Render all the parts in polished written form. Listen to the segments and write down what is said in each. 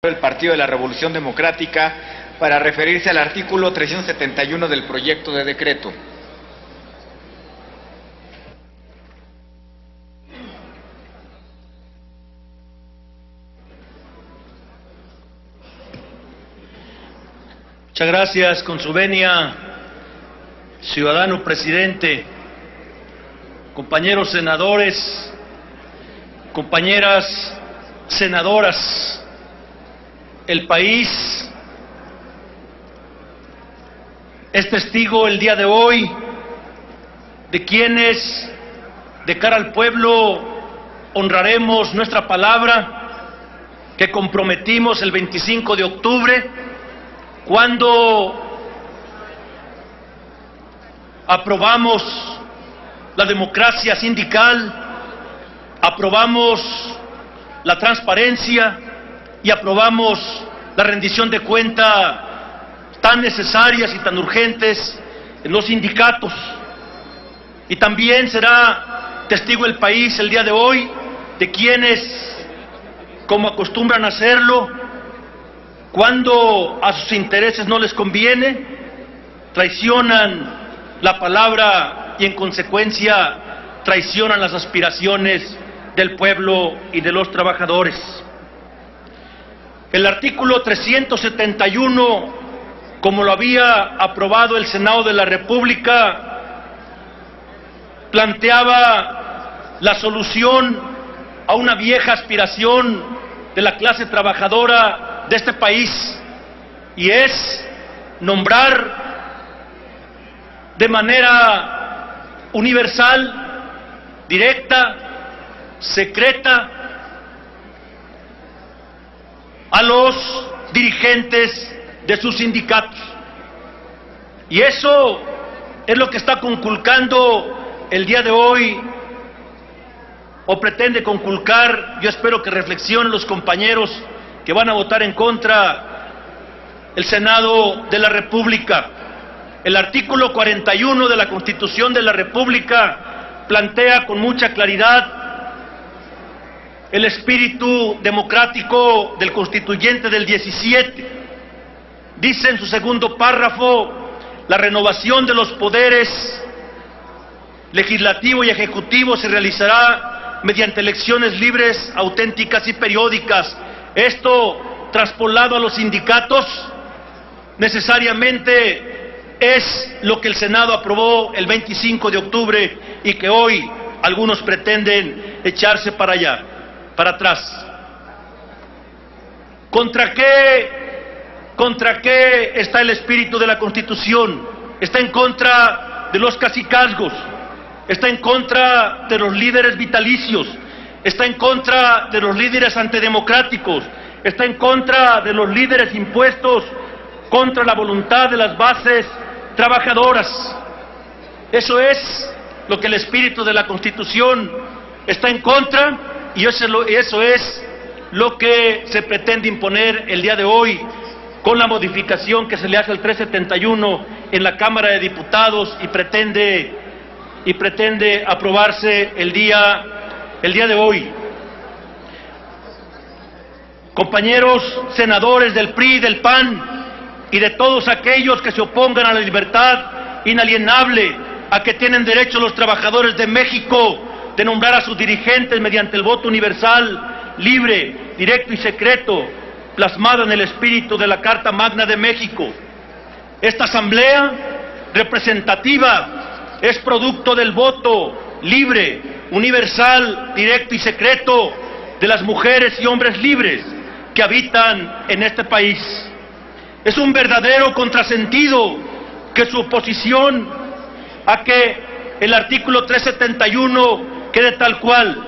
El Partido de la Revolución Democrática para referirse al artículo 371 del proyecto de decreto. Muchas gracias, con su venia, ciudadano presidente, compañeros senadores, compañeras senadoras. El país es testigo el día de hoy de quienes, de cara al pueblo, honraremos nuestra palabra que comprometimos el 25 de octubre, cuando aprobamos la democracia sindical, aprobamos la transparencia y aprobamos la rendición de cuenta tan necesarias y tan urgentes en los sindicatos. Y también será testigo el país el día de hoy de quienes, como acostumbran hacerlo, cuando a sus intereses no les conviene, traicionan la palabra y en consecuencia traicionan las aspiraciones del pueblo y de los trabajadores. El artículo 371, como lo había aprobado el Senado de la República, planteaba la solución a una vieja aspiración de la clase trabajadora de este país, y es nombrar de manera universal, directa, secreta, a los dirigentes de sus sindicatos. Y eso es lo que está conculcando el día de hoy, o pretende conculcar. Yo espero que reflexionen los compañeros que van a votar en contra el Senado de la República. El artículo 41 de la Constitución de la República plantea con mucha claridad el espíritu democrático del constituyente del 17. Dice en su segundo párrafo: la renovación de los poderes legislativo y ejecutivo se realizará mediante elecciones libres, auténticas y periódicas. Esto, traspolado a los sindicatos, necesariamente es lo que el Senado aprobó el 25 de octubre y que hoy algunos pretenden echarse para allá, para atrás. ¿Contra qué está el espíritu de la Constitución? Está en contra de los cacicazgos, está en contra de los líderes vitalicios, está en contra de los líderes antidemocráticos, está en contra de los líderes impuestos contra la voluntad de las bases trabajadoras. Eso es lo que el espíritu de la Constitución está en contra, y eso es lo que se pretende imponer el día de hoy con la modificación que se le hace al 371 en la Cámara de Diputados y pretende aprobarse el día de hoy. Compañeros senadores del PRI, del PAN y de todos aquellos que se opongan a la libertad inalienable a que tienen derecho los trabajadores de México de nombrar a sus dirigentes mediante el voto universal, libre, directo y secreto, plasmado en el espíritu de la Carta Magna de México. Esta asamblea representativa es producto del voto libre, universal, directo y secreto de las mujeres y hombres libres que habitan en este país. Es un verdadero contrasentido que su oposición a que el artículo 371 quede tal cual.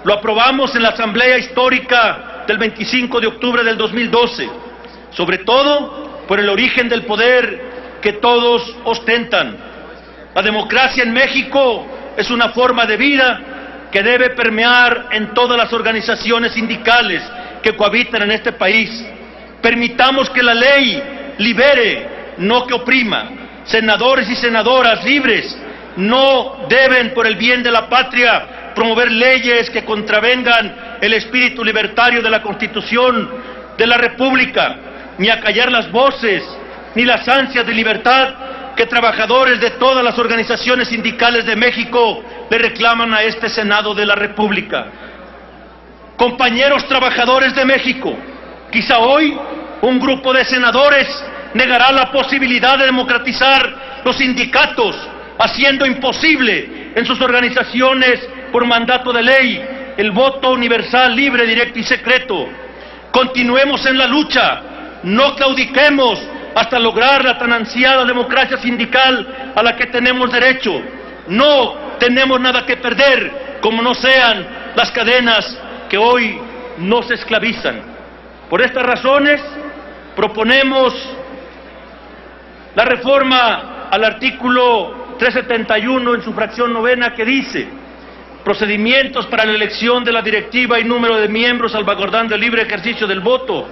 Lo aprobamos en la Asamblea Histórica del 25 de octubre del 2012, sobre todo por el origen del poder que todos ostentan. La democracia en México es una forma de vida que debe permear en todas las organizaciones sindicales que cohabitan en este país. Permitamos que la ley libere, no que oprima. Senadores y senadoras libres no deben, por el bien de la patria, promover leyes que contravengan el espíritu libertario de la Constitución, de la República, ni acallar las voces, ni las ansias de libertad que trabajadores de todas las organizaciones sindicales de México le reclaman a este Senado de la República. Compañeros trabajadores de México, quizá hoy un grupo de senadores negará la posibilidad de democratizar los sindicatos, haciendo imposible en sus organizaciones por mandato de ley el voto universal, libre, directo y secreto. Continuemos en la lucha, no claudiquemos hasta lograr la tan ansiada democracia sindical a la que tenemos derecho. No tenemos nada que perder, como no sean las cadenas que hoy nos esclavizan. Por estas razones, proponemos la reforma al artículo 371 en su fracción novena, que dice: procedimientos para la elección de la directiva y número de miembros salvaguardando el libre ejercicio del voto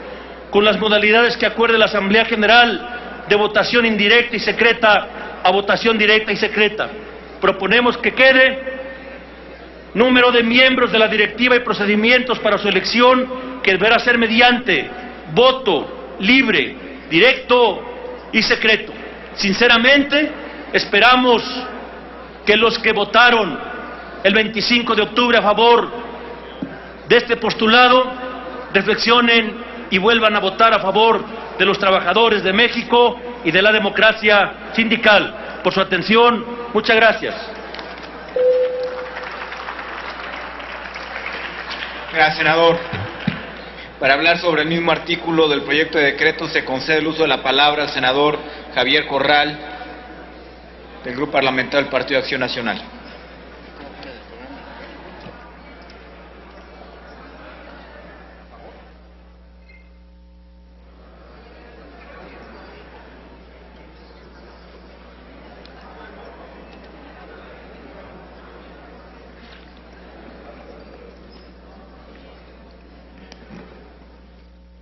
con las modalidades que acuerde la Asamblea General, de votación indirecta y secreta a votación directa y secreta. Proponemos que quede número de miembros de la directiva y procedimientos para su elección, que deberá ser mediante voto libre, directo y secreto. Sinceramente, esperamos que los que votaron el 25 de octubre a favor de este postulado reflexionen y vuelvan a votar a favor de los trabajadores de México y de la democracia sindical. Por su atención, muchas gracias. Gracias, senador. Para hablar sobre el mismo artículo del proyecto de decreto se concede el uso de la palabra al senador Javier Corral, del Grupo Parlamentario del Partido de Acción Nacional.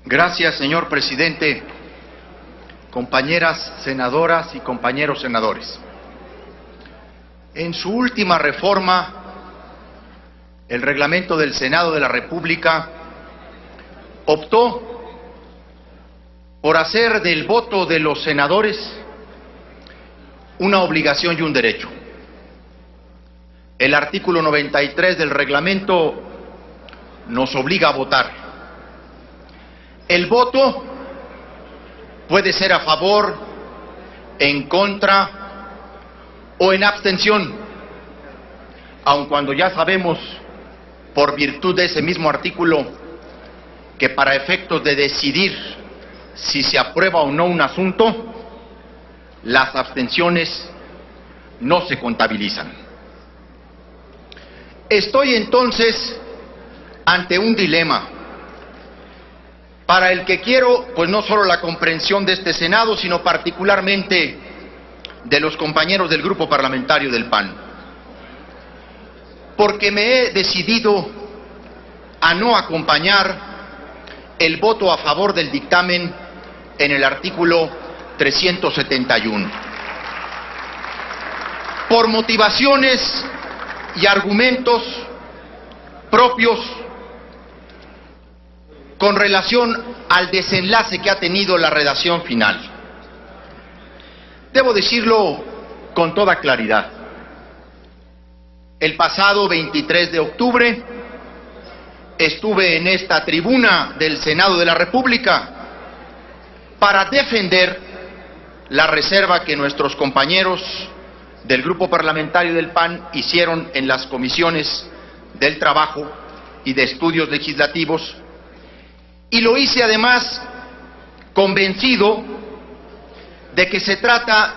Gracias, señor presidente, compañeras senadoras y compañeros senadores. En su última reforma, el reglamento del Senado de la República optó por hacer del voto de los senadores una obligación y un derecho. El artículo 93 del reglamento nos obliga a votar. El voto puede ser a favor, en contra o en abstención, aun cuando ya sabemos, por virtud de ese mismo artículo, que para efectos de decidir si se aprueba o no un asunto, las abstenciones no se contabilizan. Estoy entonces ante un dilema, para el que quiero, pues no solo la comprensión de este Senado, sino particularmente de los compañeros del Grupo Parlamentario del PAN. Porque me he decidido a no acompañar el voto a favor del dictamen en el artículo 371. Por motivaciones y argumentos propios con relación al desenlace que ha tenido la redacción final. Debo decirlo con toda claridad. El pasado 23 de octubre estuve en esta tribuna del Senado de la República para defender la reserva que nuestros compañeros del Grupo Parlamentario del PAN hicieron en las comisiones del Trabajo y de Estudios Legislativos. Y lo hice además convencido de que se trata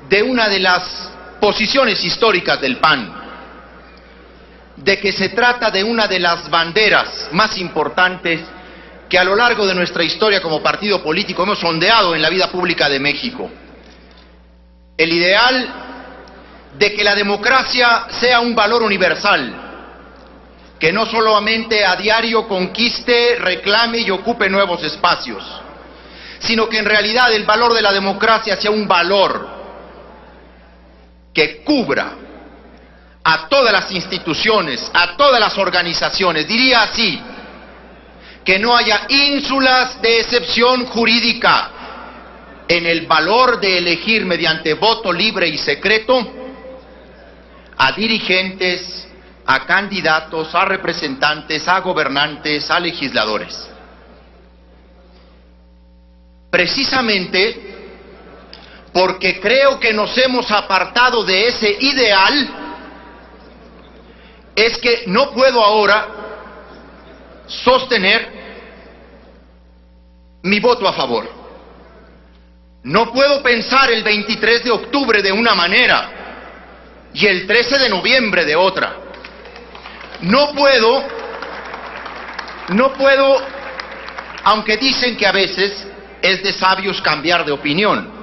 de una de las posiciones históricas del PAN, de que se trata de una de las banderas más importantes que a lo largo de nuestra historia como partido político hemos ondeado en la vida pública de México. El ideal de que la democracia sea un valor universal, que no solamente a diario conquiste, reclame y ocupe nuevos espacios, sino que en realidad el valor de la democracia sea un valor que cubra a todas las instituciones, a todas las organizaciones, diría así, que no haya ínsulas de excepción jurídica en el valor de elegir mediante voto libre y secreto a dirigentes, a candidatos, a representantes, a gobernantes, a legisladores. Precisamente porque creo que nos hemos apartado de ese ideal, es que no puedo ahora sostener mi voto a favor. No puedo pensar el 23 de octubre de una manera y el 13 de noviembre de otra. No puedo, aunque dicen que a veces es de sabios cambiar de opinión,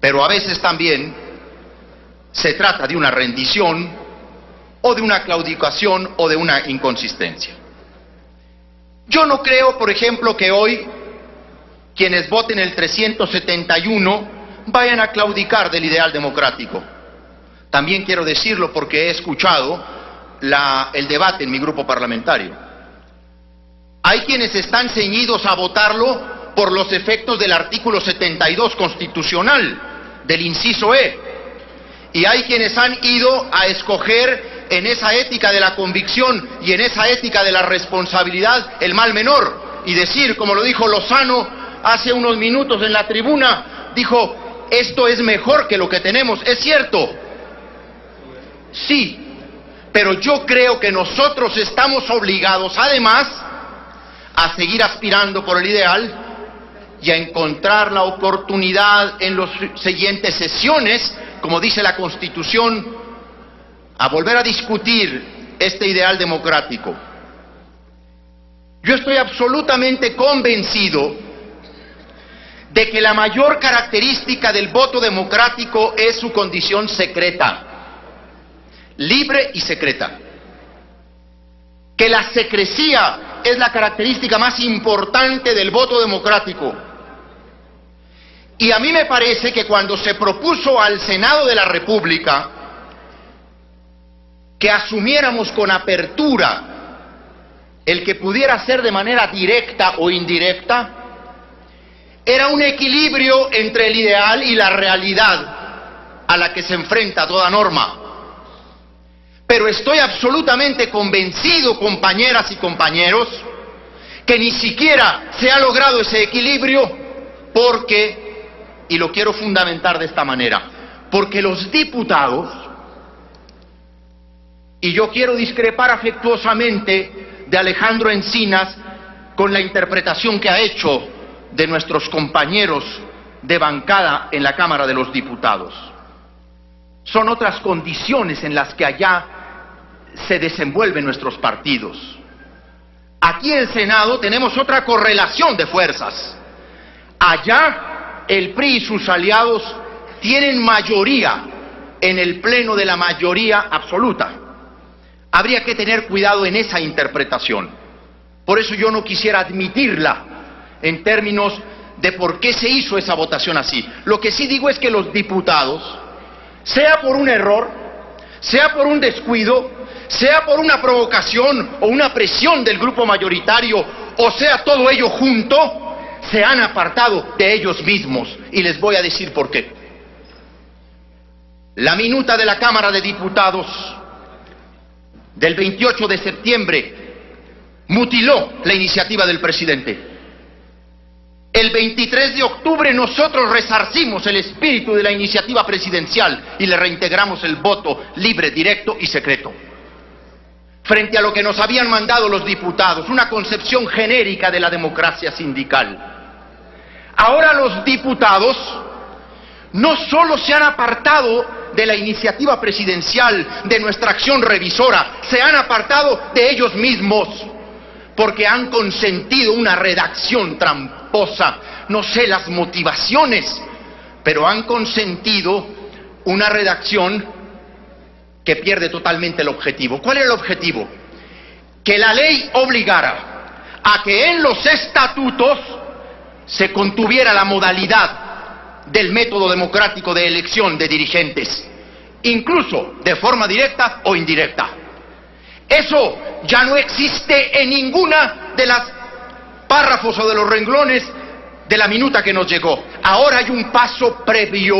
pero a veces también se trata de una rendición o de una claudicación o de una inconsistencia. Yo no creo, por ejemplo, que hoy quienes voten el 371 vayan a claudicar del ideal democrático. También quiero decirlo porque he escuchado el debate en mi grupo parlamentario. Hay quienes están ceñidos a votarlo por los efectos del artículo 72 constitucional, del inciso E. Y hay quienes han ido a escoger en esa ética de la convicción y en esa ética de la responsabilidad el mal menor. Y decir, como lo dijo Lozano hace unos minutos en la tribuna, dijo, esto es mejor que lo que tenemos. Es cierto, sí, pero yo creo que nosotros estamos obligados además a seguir aspirando por el ideal y a encontrar la oportunidad en las siguientes sesiones, como dice la Constitución, a volver a discutir este ideal democrático. Yo estoy absolutamente convencido de que la mayor característica del voto democrático es su condición secreta, libre y secreta. Que la secrecía es la característica más importante del voto democrático. Y a mí me parece que cuando se propuso al Senado de la República que asumiéramos con apertura el que pudiera ser de manera directa o indirecta, era un equilibrio entre el ideal y la realidad a la que se enfrenta toda norma. Pero estoy absolutamente convencido, compañeras y compañeros, que ni siquiera se ha logrado ese equilibrio porque, y lo quiero fundamentar de esta manera, porque los diputados, y yo quiero discrepar afectuosamente de Alejandro Encinas con la interpretación que ha hecho de nuestros compañeros de bancada en la Cámara de los Diputados. Son otras condiciones en las que allá se desenvuelven nuestros partidos. Aquí en el Senado tenemos otra correlación de fuerzas. Allá el PRI y sus aliados tienen mayoría en el pleno de la mayoría absoluta. Habría que tener cuidado en esa interpretación. Por eso yo no quisiera admitirla en términos de por qué se hizo esa votación así. Lo que sí digo es que los diputados, sea por un error, sea por un descuido, sea por una provocación o una presión del grupo mayoritario, o sea todo ello junto, se han apartado de ellos mismos. Y les voy a decir por qué. La minuta de la Cámara de Diputados del 28 de septiembre mutiló la iniciativa del presidente. El 23 de octubre nosotros resarcimos el espíritu de la iniciativa presidencial y le reintegramos el voto libre, directo y secreto. Frente a lo que nos habían mandado los diputados, una concepción genérica de la democracia sindical. Ahora los diputados no solo se han apartado de la iniciativa presidencial, de nuestra acción revisora, se han apartado de ellos mismos, porque han consentido una redacción tramposa. No sé las motivaciones, pero han consentido una redacción que pierde totalmente el objetivo. ¿Cuál era el objetivo? Que la ley obligara a que en los estatutos se contuviera la modalidad del método democrático de elección de dirigentes, incluso de forma directa o indirecta. Eso ya no existe en ninguna de las párrafos o de los renglones de la minuta que nos llegó. Ahora hay un paso previo.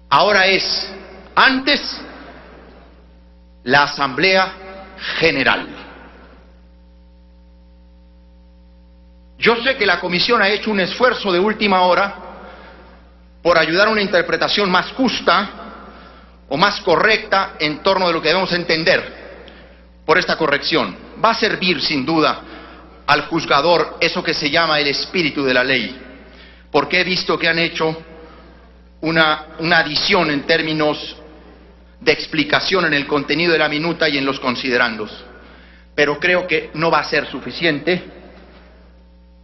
Ahora es, antes, la Asamblea General. Yo sé que la Comisión ha hecho un esfuerzo de última hora por ayudar a una interpretación más justa o más correcta en torno de lo que debemos entender por esta corrección. Va a servir sin duda al juzgador eso que se llama el espíritu de la ley, porque he visto que han hecho una adición en términos de explicación en el contenido de la minuta y en los considerandos, pero creo que no va a ser suficiente,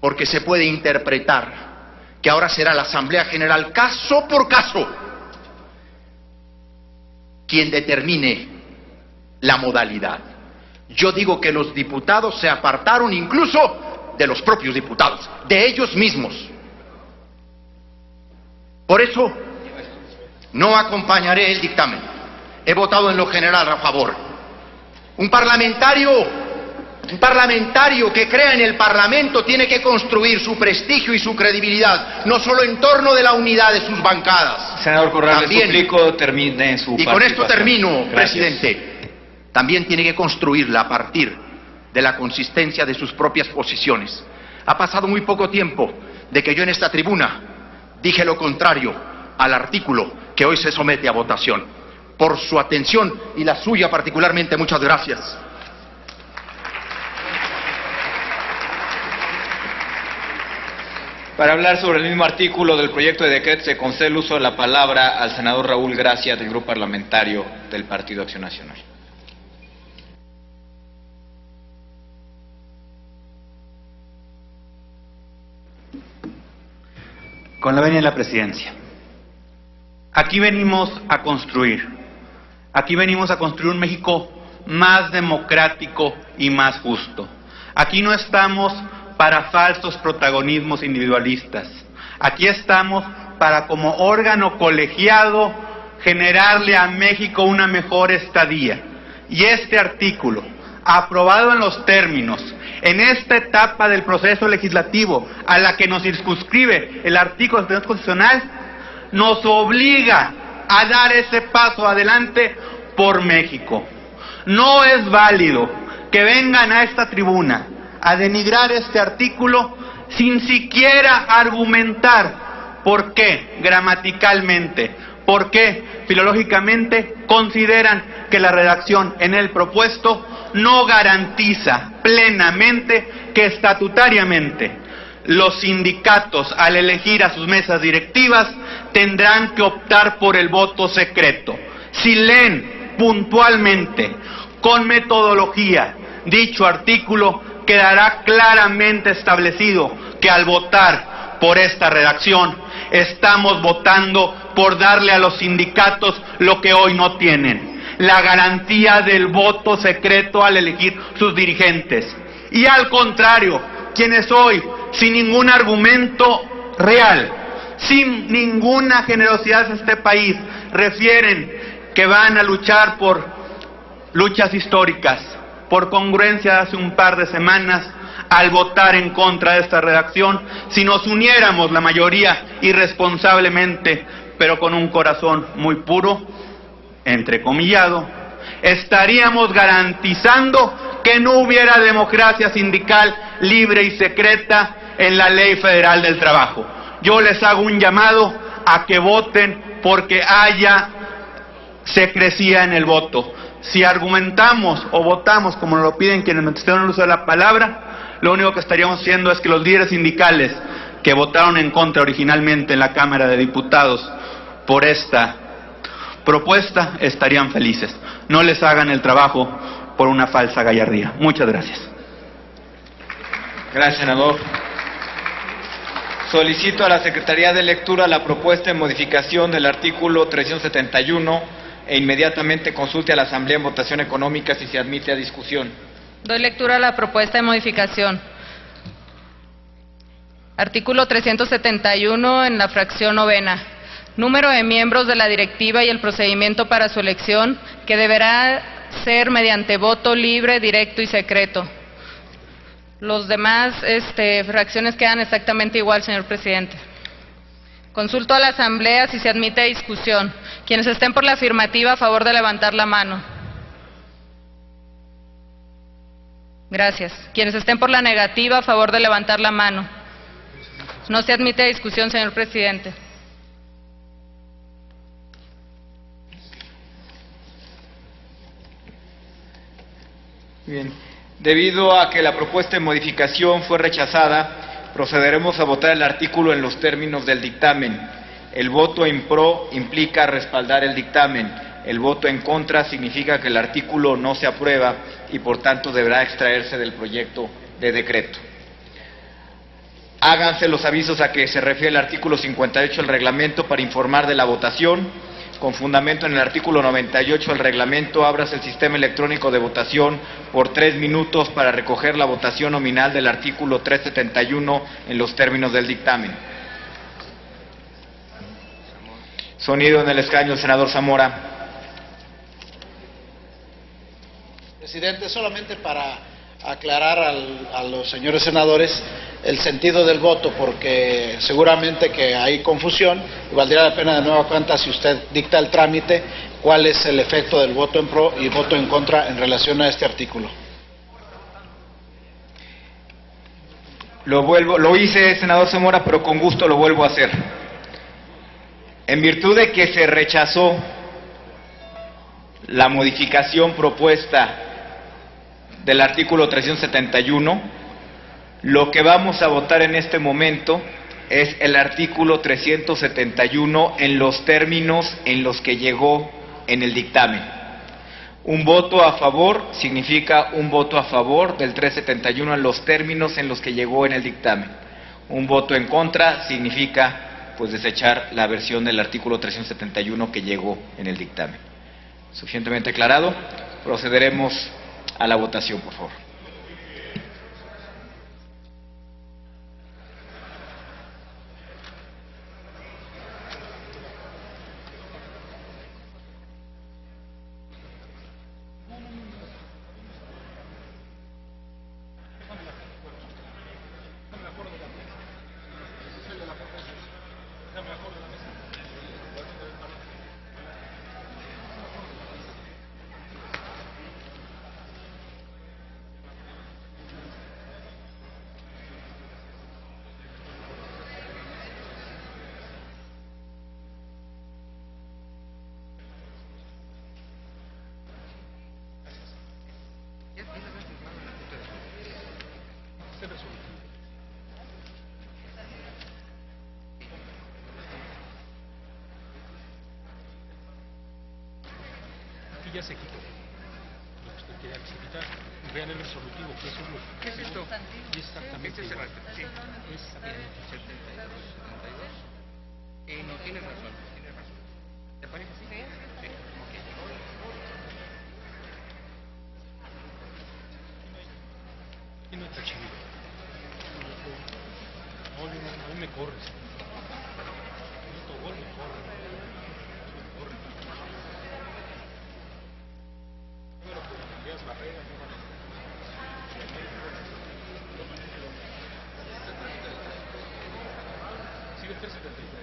porque se puede interpretar que ahora será la Asamblea General, caso por caso, quien determine la modalidad. Yo digo que los diputados se apartaron incluso de los propios diputados, de ellos mismos. Por eso no acompañaré el dictamen. He votado en lo general a favor. Un parlamentario que crea en el Parlamento tiene que construir su prestigio y su credibilidad, no solo en torno de la unidad de sus bancadas. Senador Corral, También, le suplico termine su y con esto termino, Gracias. presidente. También tiene que construirla a partir de la consistencia de sus propias posiciones. Ha pasado muy poco tiempo de que yo en esta tribuna dije lo contrario al artículo que hoy se somete a votación. Por su atención y la suya particularmente, muchas gracias. Para hablar sobre el mismo artículo del proyecto de decreto se concede el uso de la palabra al senador Raúl Gracia, del Grupo Parlamentario del Partido Acción Nacional. Con la venia de la presidencia. Aquí venimos a construir. Aquí venimos a construir un México más democrático y más justo. Aquí no estamos para falsos protagonismos individualistas. Aquí estamos para, como órgano colegiado, generarle a México una mejor estadía. Y este artículo, aprobado en los términos, en esta etapa del proceso legislativo, a la que nos circunscribe el artículo constitucional, nos obliga a dar ese paso adelante por México. No es válido que vengan a esta tribuna a denigrar este artículo sin siquiera argumentar por qué gramaticalmente, por qué filológicamente consideran que la redacción en el propuesto no garantiza plenamente que estatutariamente los sindicatos, al elegir a sus mesas directivas, tendrán que optar por el voto secreto. Si leen puntualmente, con metodología, dicho artículo, quedará claramente establecido que al votar por esta redacción estamos votando por darle a los sindicatos lo que hoy no tienen: la garantía del voto secreto al elegir sus dirigentes. Y al contrario, quienes hoy, sin ningún argumento real, sin ninguna generosidad de este país, refieren que van a luchar por luchas históricas, por congruencia hace un par de semanas, al votar en contra de esta redacción, si nos uniéramos la mayoría irresponsablemente, pero con un corazón muy puro, entrecomillado, estaríamos garantizando que no hubiera democracia sindical libre y secreta en la Ley Federal del Trabajo. Yo les hago un llamado a que voten porque haya secrecía en el voto. Si argumentamos o votamos como lo piden quienes me el uso de la palabra, lo único que estaríamos haciendo es que los líderes sindicales que votaron en contra originalmente en la Cámara de Diputados por esta propuesta estarían felices. No les hagan el trabajo por una falsa gallardía. Muchas gracias. Gracias, senador. Solicito a la Secretaría de Lectura la propuesta de modificación del artículo 371 e inmediatamente consulte a la Asamblea en votación económica si se admite a discusión. Doy lectura a la propuesta de modificación. Artículo 371 en la fracción novena. Número de miembros de la directiva y el procedimiento para su elección, que deberá ser mediante voto libre, directo y secreto. Los demás fracciones quedan exactamente igual, señor presidente. Consulto a la Asamblea si se admite discusión. Quienes estén por la afirmativa, a favor de levantar la mano. Gracias. Quienes estén por la negativa, a favor de levantar la mano. No se admite discusión, señor presidente. Bien. Debido a que la propuesta de modificación fue rechazada, procederemos a votar el artículo en los términos del dictamen. El voto en pro implica respaldar el dictamen. El voto en contra significa que el artículo no se aprueba y por tanto deberá extraerse del proyecto de decreto. Háganse los avisos a que se refiere el artículo 58 del reglamento para informar de la votación. Con fundamento en el artículo 98 del reglamento, ábrase el sistema electrónico de votación por 3 minutos para recoger la votación nominal del artículo 371 en los términos del dictamen. Sonido en el escaño, senador Zamora. Presidente, solamente para aclarar a los señores senadores el sentido del voto, porque seguramente que hay confusión, y valdría la pena de nueva cuenta, si usted dicta el trámite, cuál es el efecto del voto en pro y voto en contra en relación a este artículo. Lo hice, senador Zamora, pero con gusto lo vuelvo a hacer. En virtud de que se rechazó la modificación propuesta del artículo 371, lo que vamos a votar en este momento es el artículo 371 en los términos en los que llegó en el dictamen. Un voto a favor significa un voto a favor del 371 en los términos en los que llegó en el dictamen. Un voto en contra significa, pues, desechar la versión del artículo 371 que llegó en el dictamen. Suficientemente aclarado, procederemos a la votación, por favor. Ya se quitó. Lo que usted quería que se quitara. Vean el resolutivo, que eso es lo que... ¿Qué es esto? Y es exactamente igual. Sí. Exactamente. 72. No, tienes razón, tienes razón. ¿Te parece así? Sí. Ok. Y no está chido. No, a mí me corres. Gol me corre. Sigue 373.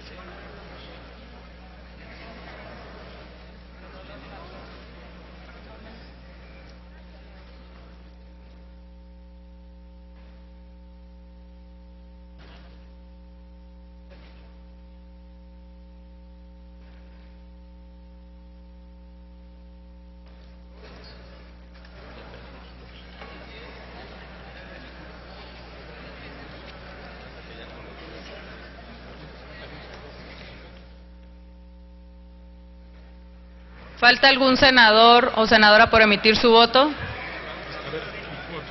¿Falta algún senador o senadora por emitir su voto? A ver,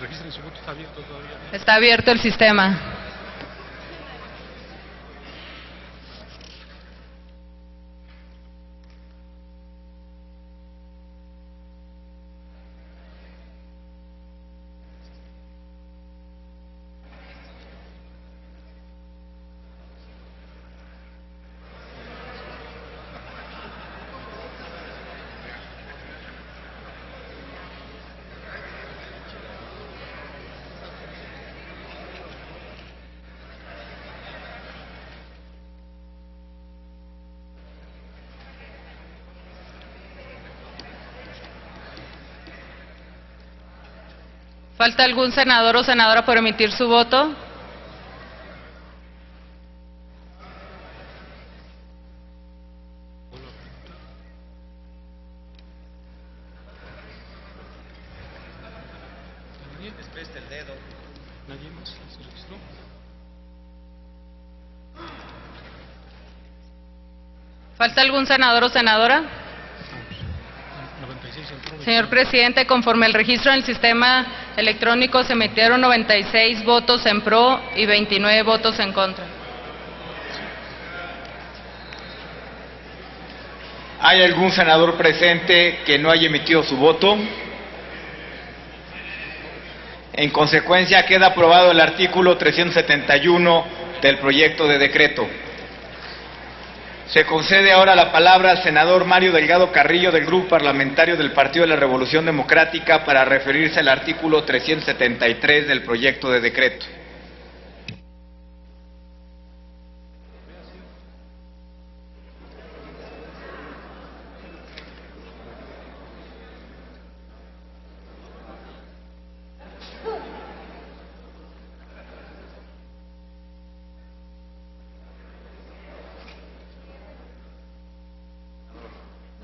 registren su voto, está abierto todavía. Está abierto el sistema. ¿Falta algún senador o senadora por emitir su voto? Después del dedo. ¿Nadie más se registró? ¿Falta algún senador o senadora? 96 entró. Señor presidente, conforme el registro en el sistema electrónico se emitieron 96 votos en pro y 29 votos en contra. ¿Hay algún senador presente que no haya emitido su voto? En consecuencia, queda aprobado el artículo 371 del proyecto de decreto. Se concede ahora la palabra al senador Mario Delgado Carrillo del Grupo Parlamentario del Partido de la Revolución Democrática para referirse al artículo 373 del proyecto de decreto.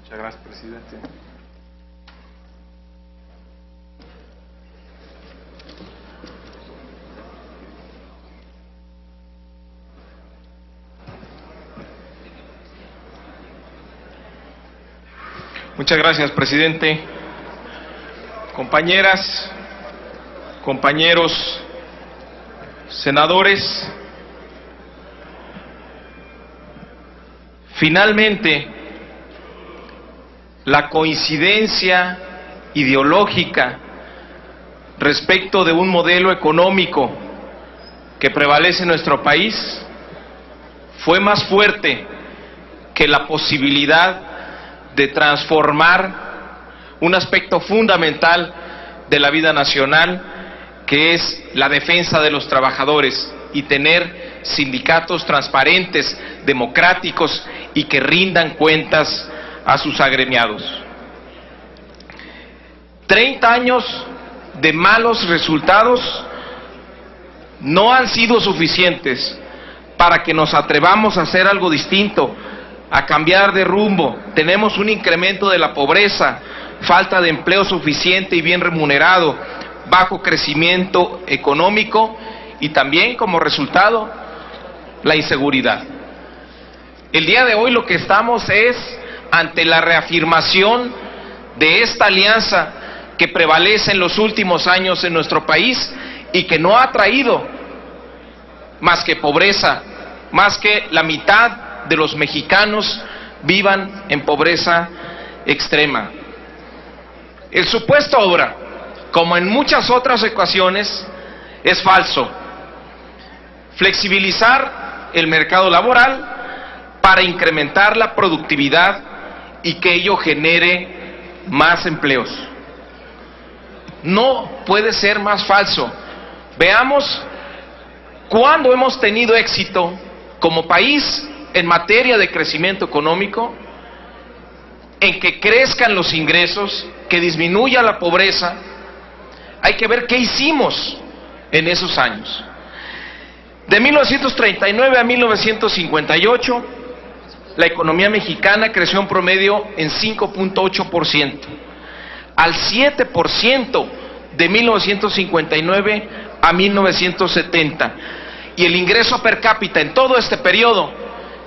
Muchas gracias, presidente. Muchas gracias, presidente. Compañeras, compañeros, senadores, finalmente, la coincidencia ideológica respecto de un modelo económico que prevalece en nuestro país fue más fuerte que la posibilidad de transformar un aspecto fundamental de la vida nacional, que es la defensa de los trabajadores y tener sindicatos transparentes, democráticos y que rindan cuentas a sus agremiados. 30 años de malos resultados no han sido suficientes para que nos atrevamos a hacer algo distinto, a cambiar de rumbo. Tenemos un incremento de la pobreza, falta de empleo suficiente y bien remunerado, bajo crecimiento económico y también como resultado la inseguridad. El día de hoy lo que estamos es ante la reafirmación de esta alianza que prevalece en los últimos años en nuestro país y que no ha traído más que pobreza, más que la mitad de los mexicanos vivan en pobreza extrema. El supuesto ahora, como en muchas otras ocasiones, es falso. Flexibilizar el mercado laboral para incrementar la productividad y que ello genere más empleos. No puede ser más falso. Veamos cuándo hemos tenido éxito como país en materia de crecimiento económico, en que crezcan los ingresos, que disminuya la pobreza. Hay que ver qué hicimos en esos años. De 1939 a 1958, la economía mexicana creció en promedio en 5.8%, al 7% de 1959 a 1970, y el ingreso per cápita en todo este periodo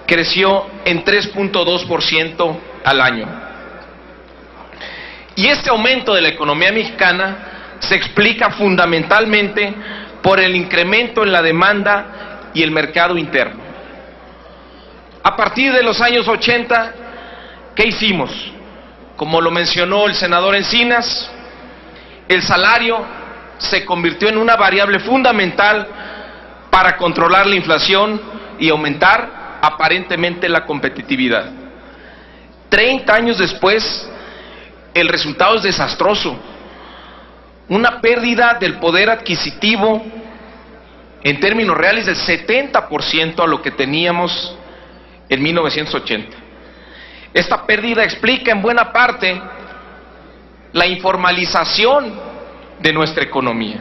creció en 3.2% al año. Y este aumento de la economía mexicana se explica fundamentalmente por el incremento en la demanda y el mercado interno. A partir de los años 80, ¿qué hicimos? Como lo mencionó el senador Encinas, el salario se convirtió en una variable fundamental para controlar la inflación y aumentar aparentemente la competitividad. 30 años después, el resultado es desastroso. Una pérdida del poder adquisitivo en términos reales del 70% a lo que teníamos en 1980. Esta pérdida explica en buena parte la informalización de nuestra economía.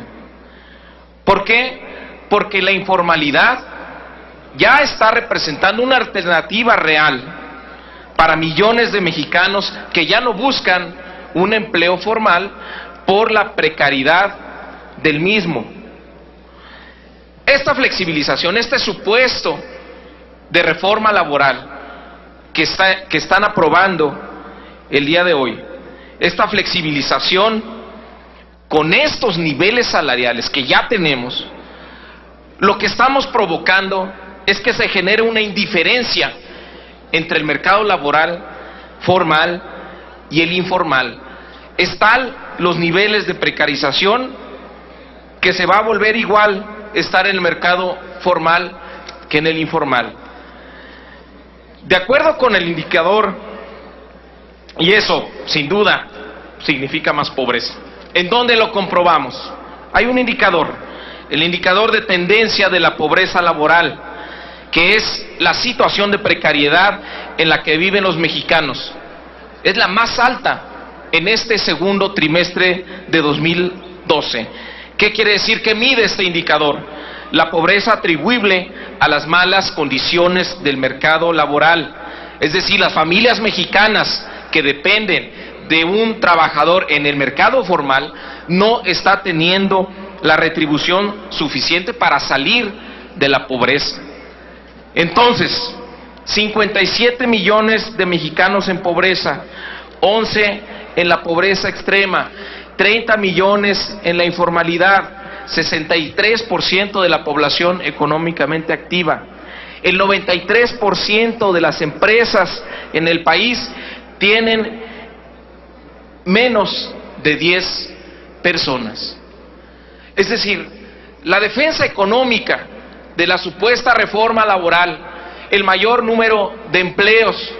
¿Por qué? Porque la informalidad ya está representando una alternativa real para millones de mexicanos que ya no buscan un empleo formal por la precariedad del mismo. Esta flexibilización, este supuesto de reforma laboral que están aprobando el día de hoy, esta flexibilización con estos niveles salariales que ya tenemos, lo que estamos provocando es que se genere una indiferencia entre el mercado laboral formal y el informal. Es tal los niveles de precarización que se va a volver igual estar en el mercado formal que en el informal. De acuerdo con el indicador, y eso sin duda significa más pobreza, ¿en dónde lo comprobamos? Hay un indicador, el indicador de tendencia de la pobreza laboral, que es la situación de precariedad en la que viven los mexicanos. Es la más alta en este segundo trimestre de 2012. ¿Qué quiere decir que mide este indicador? La pobreza atribuible a las malas condiciones del mercado laboral. Es decir, las familias mexicanas que dependen de un trabajador en el mercado formal no está teniendo la retribución suficiente para salir de la pobreza. Entonces, 57 millones de mexicanos en pobreza, 11 en la pobreza extrema, 30 millones en la informalidad, 63% de la población económicamente activa. El 93% de las empresas en el país tienen menos de 10 personas. Es decir, la defensa económica de la supuesta reforma laboral, el mayor número de empleos,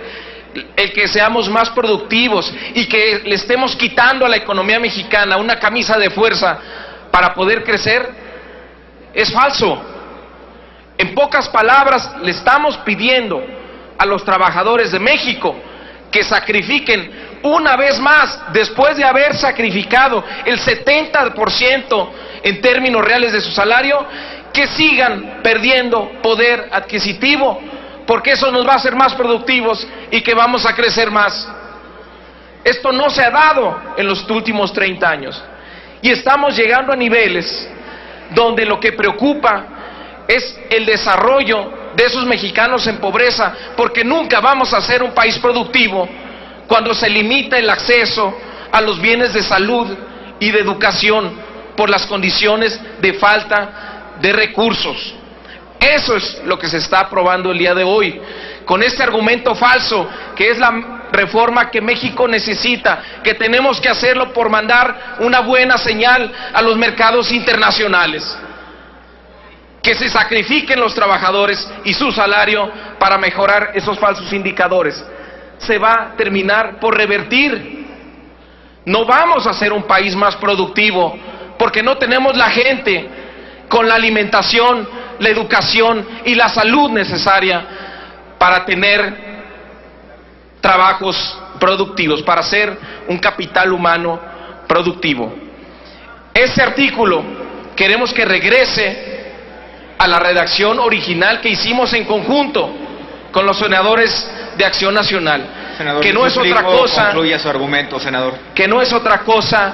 el que seamos más productivos y que le estemos quitando a la economía mexicana una camisa de fuerza para poder crecer, es falso. En pocas palabras, le estamos pidiendo a los trabajadores de México que sacrifiquen una vez más, después de haber sacrificado el 70% en términos reales de su salario, que sigan perdiendo poder adquisitivo, porque eso nos va a hacer más productivos y que vamos a crecer más. Esto no se ha dado en los últimos 30 años y estamos llegando a niveles donde lo que preocupa es el desarrollo de esos mexicanos en pobreza, porque nunca vamos a ser un país productivo cuando se limita el acceso a los bienes de salud y de educación por las condiciones de falta de recursos. Eso es lo que se está aprobando el día de hoy, con este argumento falso, que es la reforma que México necesita, que tenemos que hacerlo por mandar una buena señal a los mercados internacionales. Que se sacrifiquen los trabajadores y su salario para mejorar esos falsos indicadores. Se va a terminar por revertir. No vamos a ser un país más productivo porque no tenemos la gente con la alimentación, la educación y la salud necesaria para tener trabajos productivos, para ser un capital humano productivo. Ese artículo queremos que regrese a la redacción original que hicimos en conjunto con los senadores de Acción Nacional, senador, que no es otra cosa, concluya su argumento, senador, que no es otra cosa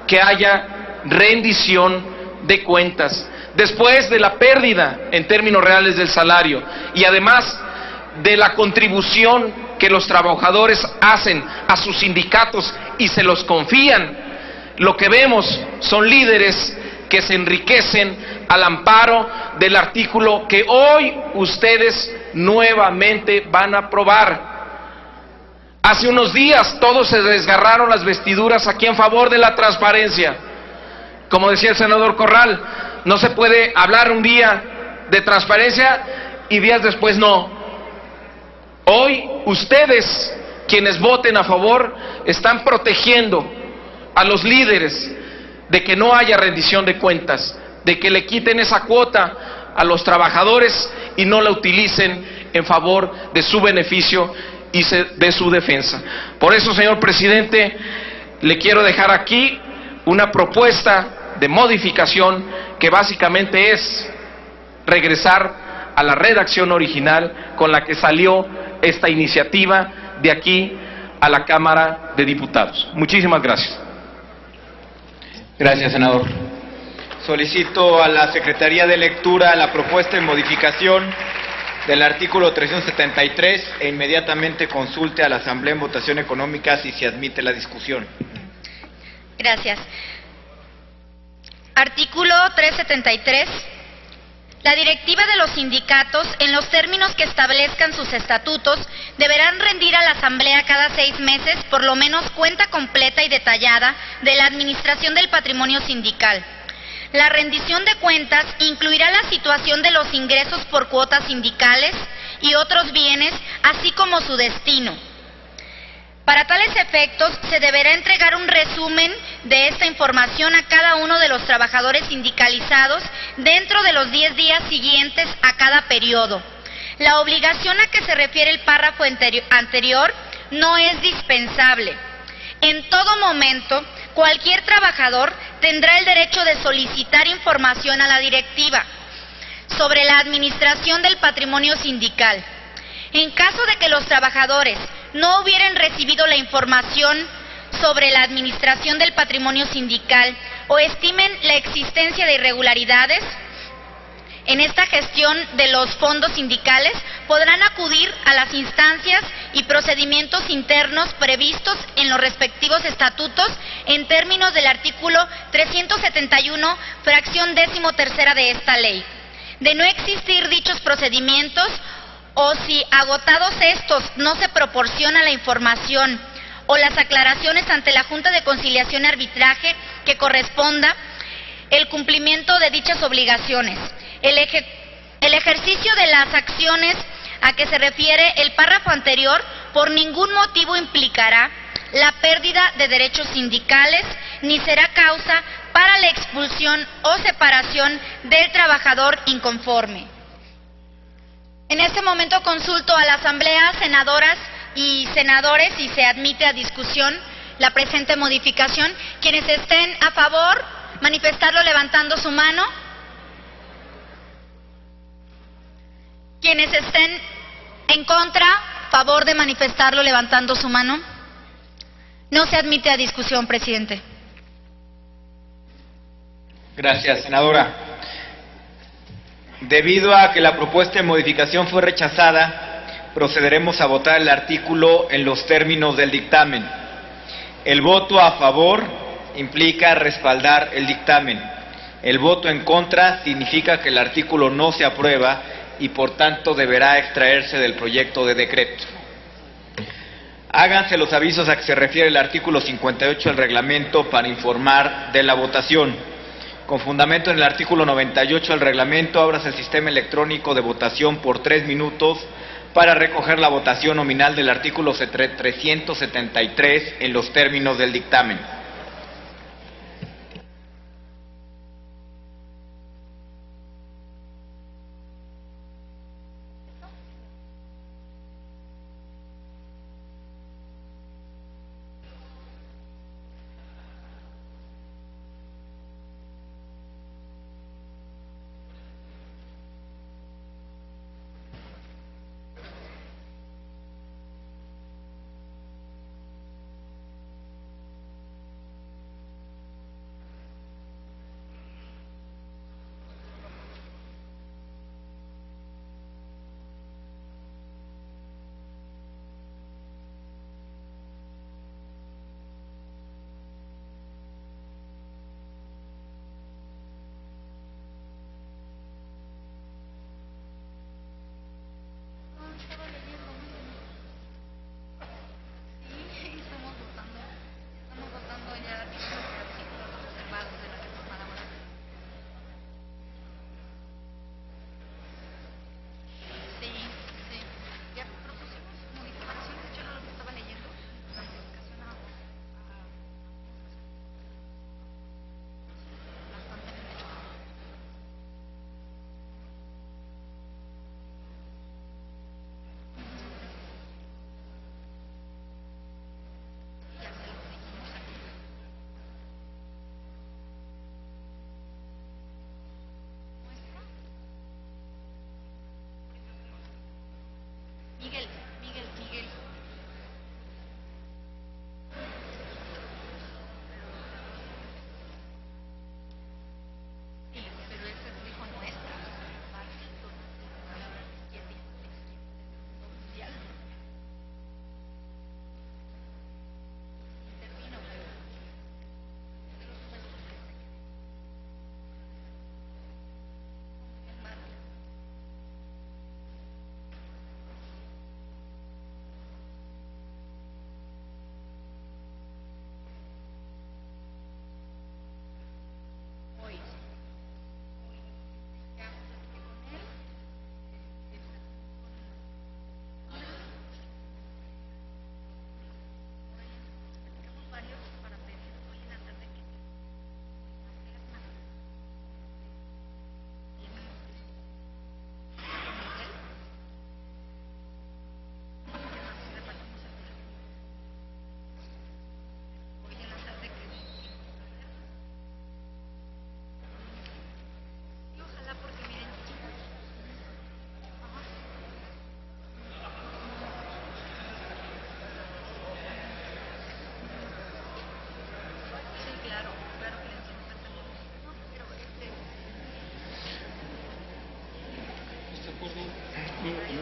que haya rendición de cuentas después de la pérdida en términos reales del salario y además de la contribución que los trabajadores hacen a sus sindicatos y se los confían. Lo que vemos son líderes que se enriquecen al amparo del artículo que hoy ustedes nuevamente van a aprobar. Hace unos días todos se desgarraron las vestiduras aquí en favor de la transparencia. Como decía el senador Corral, no se puede hablar un día de transparencia y días después no. Hoy ustedes, quienes voten a favor, están protegiendo a los líderes de que no haya rendición de cuentas, de que le quiten esa cuota a los trabajadores y no la utilicen en favor de su beneficio y de su defensa. Por eso, señor presidente, le quiero dejar aquí una propuesta de modificación que básicamente es regresar a la redacción original con la que salió esta iniciativa de aquí a la Cámara de Diputados. Muchísimas gracias. Gracias, senador. Solicito a la Secretaría de Lectura la propuesta de modificación del artículo 373 e inmediatamente consulte a la Asamblea en votación económica si se admite la discusión. Gracias. Artículo 373. La directiva de los sindicatos, en los términos que establezcan sus estatutos, deberán rendir a la Asamblea cada 6 meses por lo menos cuenta completa y detallada de la administración del patrimonio sindical. La rendición de cuentas incluirá la situación de los ingresos por cuotas sindicales y otros bienes, así como su destino. Para tales efectos, se deberá entregar un resumen de esta información a cada uno de los trabajadores sindicalizados dentro de los 10 días siguientes a cada periodo. La obligación a que se refiere el párrafo anterior no es dispensable. En todo momento, cualquier trabajador tendrá el derecho de solicitar información a la directiva sobre la administración del patrimonio sindical. En caso de que los trabajadores no hubieran recibido la información sobre la administración del patrimonio sindical o estimen la existencia de irregularidades en esta gestión de los fondos sindicales, podrán acudir a las instancias y procedimientos internos previstos en los respectivos estatutos en términos del artículo 371, fracción 13ª de esta ley. De no existir dichos procedimientos, o si agotados estos no se proporciona la información o las aclaraciones ante la Junta de Conciliación y Arbitraje que corresponda el cumplimiento de dichas obligaciones. El ejercicio de las acciones a que se refiere el párrafo anterior por ningún motivo implicará la pérdida de derechos sindicales ni será causa para la expulsión o separación del trabajador inconforme. En este momento consulto a la Asamblea, senadoras y senadores, si se admite a discusión la presente modificación. Quienes estén a favor, manifestarlo levantando su mano. Quienes estén en contra, favor de manifestarlo levantando su mano. No se admite a discusión, presidente. Gracias, senadora. Debido a que la propuesta de modificación fue rechazada, procederemos a votar el artículo en los términos del dictamen. El voto a favor implica respaldar el dictamen. El voto en contra significa que el artículo no se aprueba y por tanto deberá extraerse del proyecto de decreto. Háganse los avisos a que se refiere el artículo 58 del reglamento para informar de la votación. Con fundamento en el artículo 98 del reglamento, ábrase el sistema electrónico de votación por 3 minutos para recoger la votación nominal del artículo 373 en los términos del dictamen.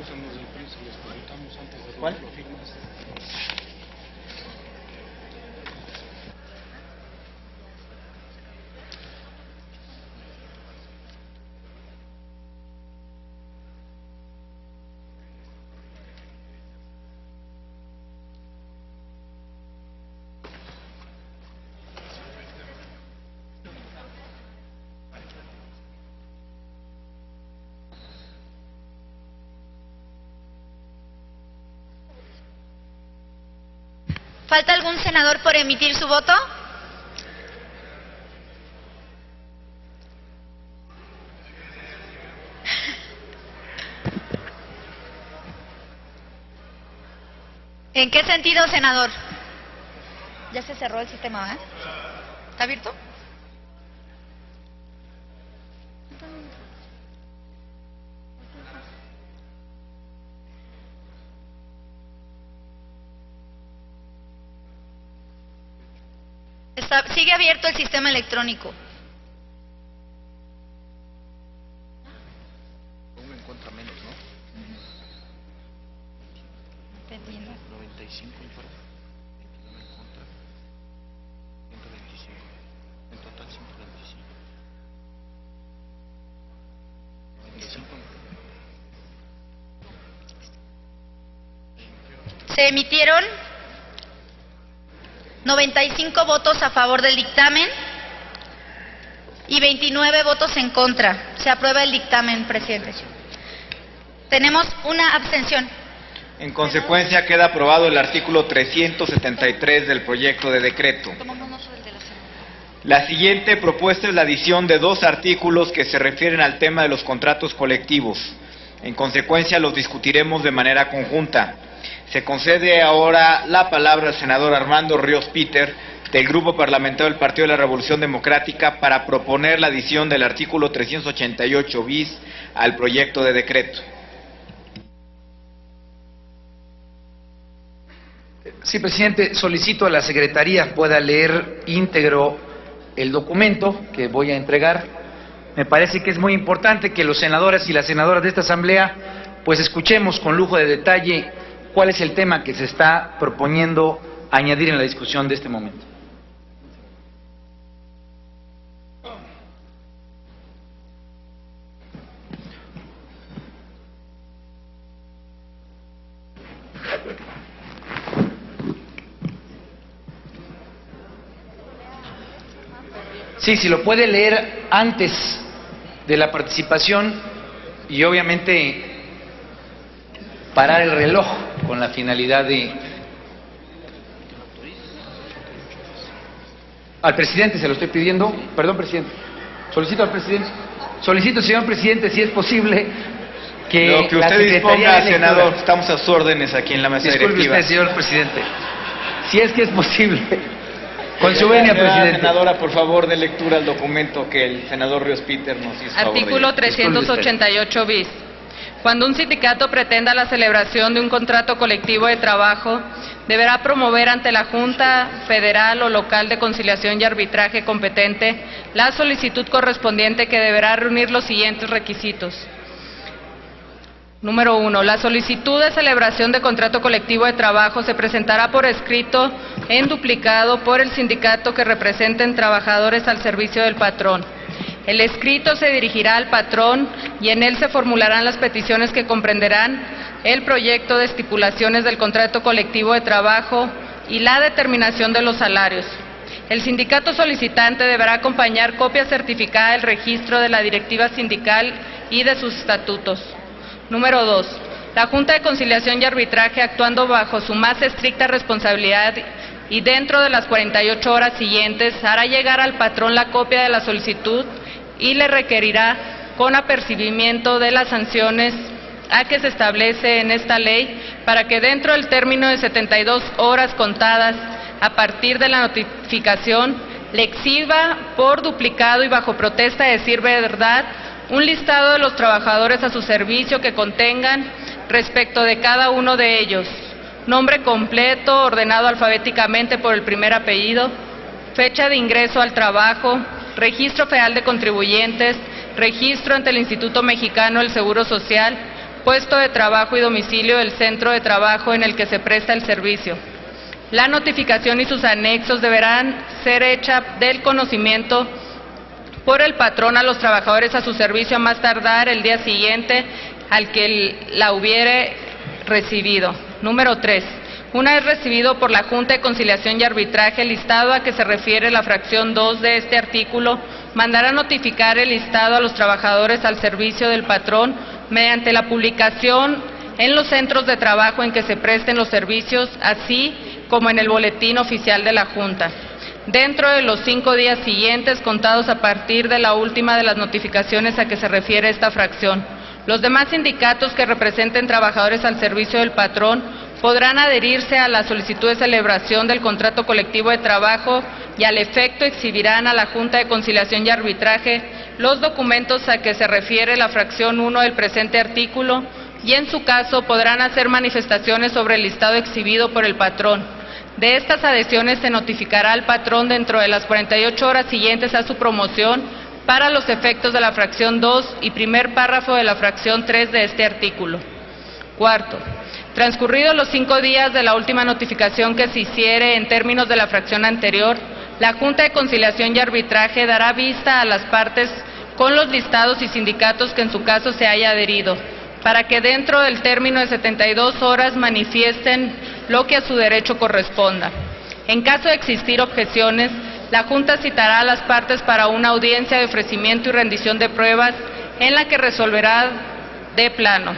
son los del PRI, se los preguntamos antes de ¿Cuál? lo firmas. ¿Falta algún senador por emitir su voto? ¿En qué sentido, senador? Ya se cerró el sistema, ¿verdad? ¿Está abierto? Sigue abierto el sistema electrónico. Uno en contra menos, ¿no? 95 en fuera, 29 en contra, 125. En total 125. 95. Se emitieron 95 votos a favor del dictamen y 29 votos en contra. Se aprueba el dictamen, presidente. Tenemos una abstención. En consecuencia, queda aprobado el artículo 373 del proyecto de decreto. La siguiente propuesta es la adición de 2 artículos que se refieren al tema de los contratos colectivos. En consecuencia, los discutiremos de manera conjunta. Se concede ahora la palabra al senador Armando Ríos Peter, del Grupo Parlamentario del Partido de la Revolución Democrática, para proponer la adición del artículo 388 bis al proyecto de decreto. Sí, presidente, solicito a la Secretaría pueda leer íntegro el documento que voy a entregar. Me parece que es muy importante que los senadores y las senadoras de esta Asamblea pues escuchemos con lujo de detalle cuál es el tema que se está proponiendo añadir en la discusión de este momento. Sí, si lo puede leer antes de la participación y obviamente parar el reloj con la finalidad de... Al presidente se lo estoy pidiendo, perdón, presidente, solicito al presidente, solicito, señor presidente, si es posible que lo que usted disponga, senador, estamos a sus órdenes aquí en la mesa directiva. Disculpe usted, señor presidente, si es que es posible, con su venia, presidente. Senadora, por favor, de lectura al documento que el senador Ríos Peter nos hizo. Artículo 388 bis. Cuando un sindicato pretenda la celebración de un contrato colectivo de trabajo, deberá promover ante la Junta Federal o Local de Conciliación y Arbitraje competente la solicitud correspondiente que deberá reunir los siguientes requisitos. Número 1. La solicitud de celebración de contrato colectivo de trabajo se presentará por escrito en duplicado por el sindicato que representen trabajadores al servicio del patrón. El escrito se dirigirá al patrón y en él se formularán las peticiones que comprenderán el proyecto de estipulaciones del contrato colectivo de trabajo y la determinación de los salarios. El sindicato solicitante deberá acompañar copia certificada del registro de la directiva sindical y de sus estatutos. Número 2. La Junta de Conciliación y Arbitraje, actuando bajo su más estricta responsabilidad y dentro de las 48 horas siguientes, hará llegar al patrón la copia de la solicitud y le requerirá con apercibimiento de las sanciones a que se establece en esta ley para que dentro del término de 72 horas contadas a partir de la notificación le exhiba por duplicado y bajo protesta de decir verdad un listado de los trabajadores a su servicio que contengan respecto de cada uno de ellos: nombre completo, ordenado alfabéticamente por el primer apellido, fecha de ingreso al trabajo, registro federal de contribuyentes, registro ante el Instituto Mexicano del Seguro Social, puesto de trabajo y domicilio del centro de trabajo en el que se presta el servicio. La notificación y sus anexos deberán ser hechas del conocimiento por el patrón a los trabajadores a su servicio a más tardar el día siguiente al que la hubiere recibido. Número 3. Una vez recibido por la Junta de Conciliación y Arbitraje el listado a que se refiere la fracción 2 de este artículo, mandará notificar el listado a los trabajadores al servicio del patrón mediante la publicación en los centros de trabajo en que se presten los servicios, así como en el boletín oficial de la Junta, dentro de los 5 días siguientes contados a partir de la última de las notificaciones a que se refiere esta fracción. Los demás sindicatos que representen trabajadores al servicio del patrón podrán adherirse a la solicitud de celebración del contrato colectivo de trabajo y al efecto exhibirán a la Junta de Conciliación y Arbitraje los documentos a que se refiere la fracción 1 del presente artículo y en su caso podrán hacer manifestaciones sobre el listado exhibido por el patrón. De estas adhesiones se notificará al patrón dentro de las 48 horas siguientes a su promoción para los efectos de la fracción 2 y primer párrafo de la fracción 3 de este artículo. Cuarto, transcurridos los 5 días de la última notificación que se hiciere en términos de la fracción anterior, la Junta de Conciliación y Arbitraje dará vista a las partes con los listados y sindicatos que en su caso se haya adherido, para que dentro del término de 72 horas manifiesten lo que a su derecho corresponda. En caso de existir objeciones, la Junta citará a las partes para una audiencia de ofrecimiento y rendición de pruebas en la que resolverá de plano.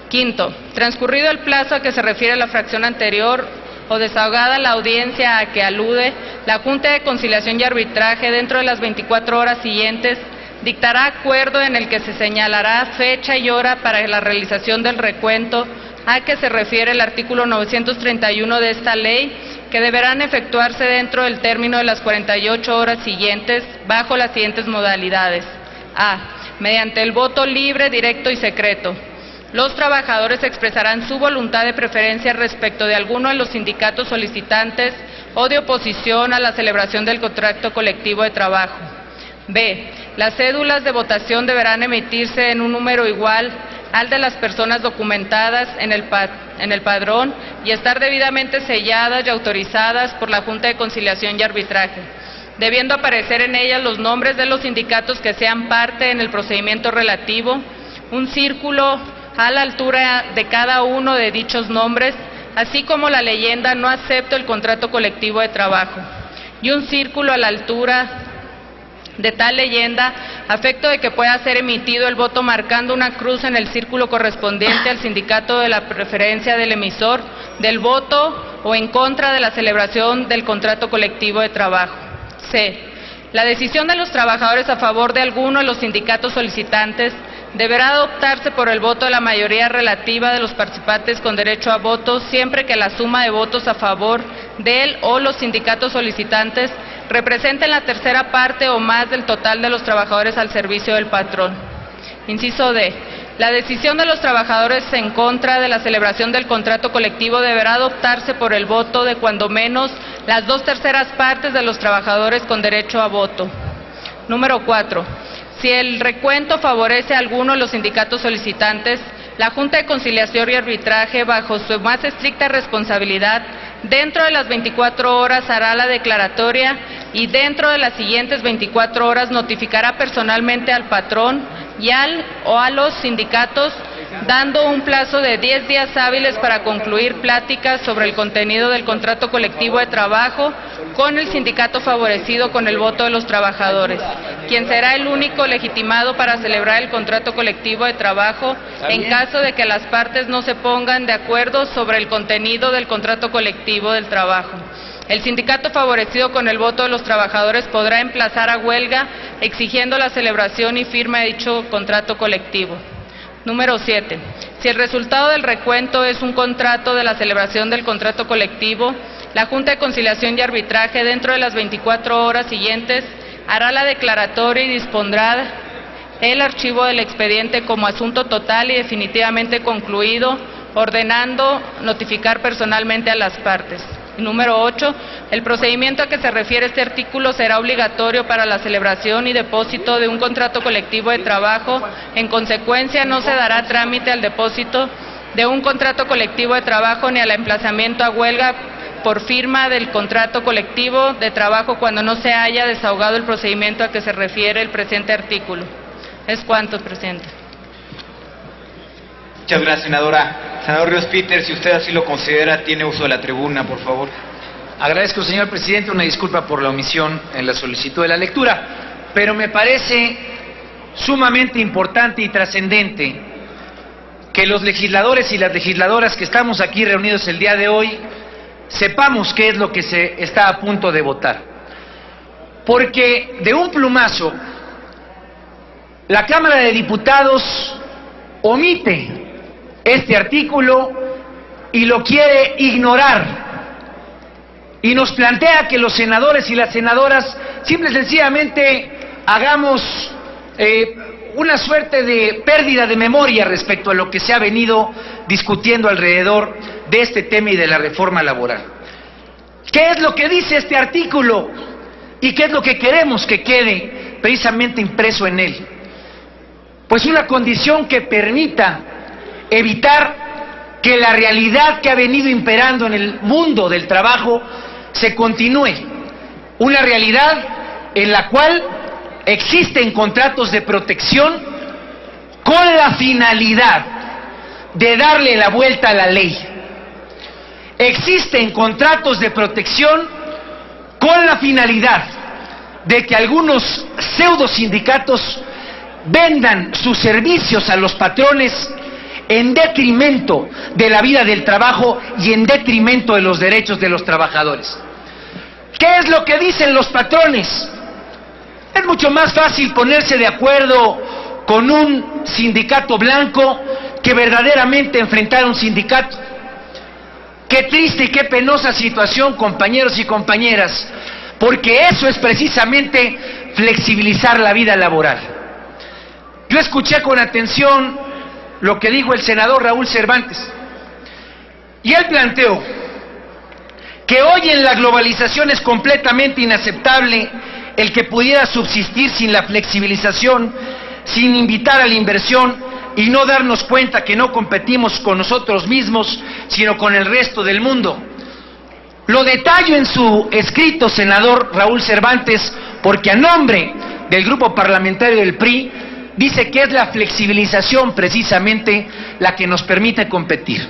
Quinto, transcurrido el plazo a que se refiere la fracción anterior o desahogada la audiencia a que alude, la Junta de Conciliación y Arbitraje dentro de las 24 horas siguientes dictará acuerdo en el que se señalará fecha y hora para la realización del recuento a que se refiere el artículo 931 de esta ley, que deberán efectuarse dentro del término de las 48 horas siguientes bajo las siguientes modalidades. A. Mediante el voto libre, directo y secreto. Los trabajadores expresarán su voluntad de preferencia respecto de alguno de los sindicatos solicitantes o de oposición a la celebración del contrato colectivo de trabajo. B. Las cédulas de votación deberán emitirse en un número igual al de las personas documentadas en el padrón y estar debidamente selladas y autorizadas por la Junta de Conciliación y Arbitraje, debiendo aparecer en ellas los nombres de los sindicatos que sean parte en el procedimiento relativo, un círculo a la altura de cada uno de dichos nombres, así como la leyenda "No acepto el contrato colectivo de trabajo", y un círculo a la altura de tal leyenda, a efecto de que pueda ser emitido el voto marcando una cruz en el círculo correspondiente al sindicato de la preferencia del emisor del voto o en contra de la celebración del contrato colectivo de trabajo. C. La decisión de los trabajadores a favor de alguno de los sindicatos solicitantes deberá adoptarse por el voto de la mayoría relativa de los participantes con derecho a voto, siempre que la suma de votos a favor de él o los sindicatos solicitantes representen la tercera parte o más del total de los trabajadores al servicio del patrón. Inciso D. La decisión de los trabajadores en contra de la celebración del contrato colectivo deberá adoptarse por el voto de cuando menos las 2/3 partes de los trabajadores con derecho a voto. Número 4. Si el recuento favorece a alguno de los sindicatos solicitantes, la Junta de Conciliación y Arbitraje, bajo su más estricta responsabilidad, dentro de las 24 horas hará la declaratoria y dentro de las siguientes 24 horas notificará personalmente al patrón y o a los sindicatos, dando un plazo de 10 días hábiles para concluir pláticas sobre el contenido del contrato colectivo de trabajo con el sindicato favorecido con el voto de los trabajadores, quien será el único legitimado para celebrar el contrato colectivo de trabajo en caso de que las partes no se pongan de acuerdo sobre el contenido del contrato colectivo del trabajo. El sindicato favorecido con el voto de los trabajadores podrá emplazar a huelga exigiendo la celebración y firma de dicho contrato colectivo. Número 7. Si el resultado del recuento es un contrato de la celebración del contrato colectivo, la Junta de Conciliación y Arbitraje, dentro de las 24 horas siguientes, hará la declaratoria y dispondrá el archivo del expediente como asunto total y definitivamente concluido, ordenando notificar personalmente a las partes. Número 8. El procedimiento a que se refiere este artículo será obligatorio para la celebración y depósito de un contrato colectivo de trabajo. En consecuencia, no se dará trámite al depósito de un contrato colectivo de trabajo ni al emplazamiento a huelga por firma del contrato colectivo de trabajo cuando no se haya desahogado el procedimiento a que se refiere el presente artículo. Es cuanto, presidente. Muchas gracias, senadora. Senador Ríos Peters, si usted así lo considera, tiene uso de la tribuna, por favor. Agradezco, señor presidente, una disculpa por la omisión en la solicitud de la lectura, pero me parece sumamente importante y trascendente que los legisladores y las legisladoras que estamos aquí reunidos el día de hoy sepamos qué es lo que se está a punto de votar. Porque de un plumazo, la Cámara de Diputados omite este artículo y lo quiere ignorar. Y nos plantea que los senadores y las senadoras simple y sencillamente hagamos una suerte de pérdida de memoria respecto a lo que se ha venido discutiendo alrededor de este tema y de la reforma laboral. ¿Qué es lo que dice este artículo? ¿Y qué es lo que queremos que quede precisamente impreso en él? Pues una condición que permita evitar que la realidad que ha venido imperando en el mundo del trabajo se continúe. Una realidad en la cual existen contratos de protección con la finalidad de darle la vuelta a la ley. Existen contratos de protección con la finalidad de que algunos pseudo sindicatos vendan sus servicios a los patrones en detrimento de la vida del trabajo y en detrimento de los derechos de los trabajadores. ¿Qué es lo que dicen los patrones? Es mucho más fácil ponerse de acuerdo con un sindicato blanco que verdaderamente enfrentar un sindicato. Qué triste y qué penosa situación, compañeros y compañeras, porque eso es precisamente flexibilizar la vida laboral. Yo escuché con atención lo que dijo el senador Raúl Cervantes, y él planteó que hoy en la globalización es completamente inaceptable el que pudiera subsistir sin la flexibilización, sin invitar a la inversión y no darnos cuenta que no competimos con nosotros mismos, sino con el resto del mundo. Lo detallo en su escrito, senador Raúl Cervantes, porque a nombre del grupo parlamentario del PRI dice que es la flexibilización precisamente la que nos permite competir.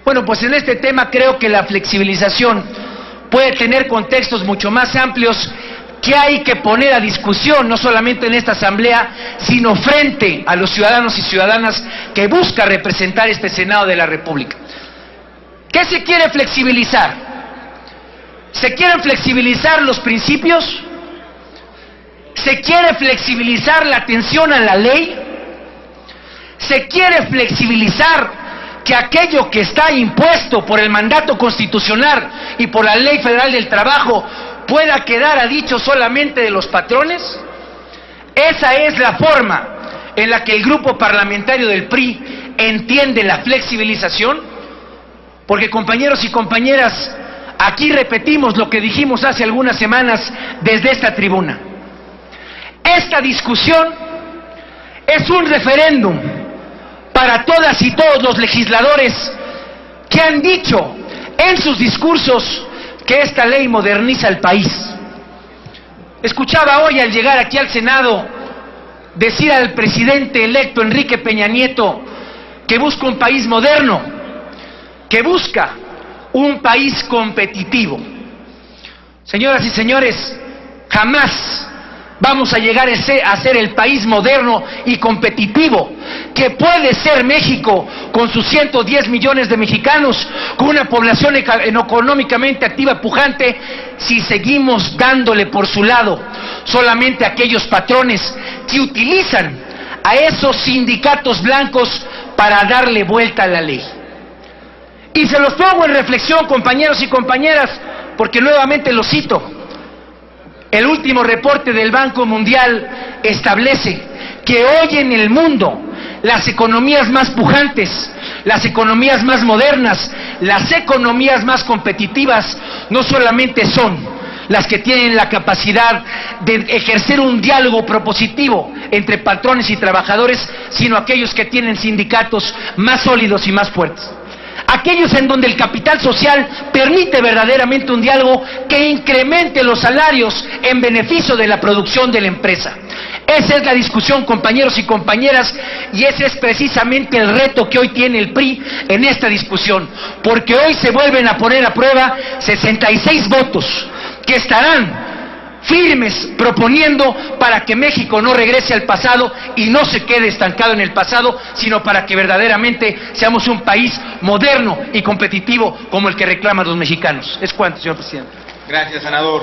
Bueno, pues en este tema creo que la flexibilización puede tener contextos mucho más amplios que hay que poner a discusión, no solamente en esta asamblea, sino frente a los ciudadanos y ciudadanas que busca representar este Senado de la República. ¿Qué se quiere flexibilizar? ¿Se quieren flexibilizar los principios? ¿Se quiere flexibilizar la atención a la ley? ¿Se quiere flexibilizar que aquello que está impuesto por el mandato constitucional y por la Ley Federal del Trabajo pueda quedar a dicho solamente de los patrones? Esa es la forma en la que el grupo parlamentario del PRI entiende la flexibilización, porque, compañeros y compañeras, aquí repetimos lo que dijimos hace algunas semanas desde esta tribuna. Esta discusión es un referéndum para todas y todos los legisladores que han dicho en sus discursos que esta ley moderniza el país. Escuchaba hoy al llegar aquí al Senado decir al presidente electo Enrique Peña Nieto que busca un país moderno, que busca un país competitivo. Señoras y señores, jamás vamos a llegar a ser el país moderno y competitivo que puede ser México con sus 110 millones de mexicanos, con una población económicamente activa, pujante, si seguimos dándole por su lado solamente a aquellos patrones que utilizan a esos sindicatos blancos para darle vuelta a la ley. Y se los pongo en reflexión, compañeros y compañeras, porque nuevamente lo cito. El último reporte del Banco Mundial establece que hoy en el mundo las economías más pujantes, las economías más modernas, las economías más competitivas no solamente son las que tienen la capacidad de ejercer un diálogo propositivo entre patrones y trabajadores, sino aquellos que tienen sindicatos más sólidos y más fuertes. Aquellos en donde el capital social permite verdaderamente un diálogo que incremente los salarios en beneficio de la producción de la empresa. Esa es la discusión, compañeros y compañeras, y ese es precisamente el reto que hoy tiene el PRI en esta discusión, porque hoy se vuelven a poner a prueba 66 votos que estarán firmes proponiendo para que México no regrese al pasado y no se quede estancado en el pasado, sino para que verdaderamente seamos un país moderno y competitivo como el que reclaman los mexicanos. Es cuanto, señor presidente. Gracias, senador.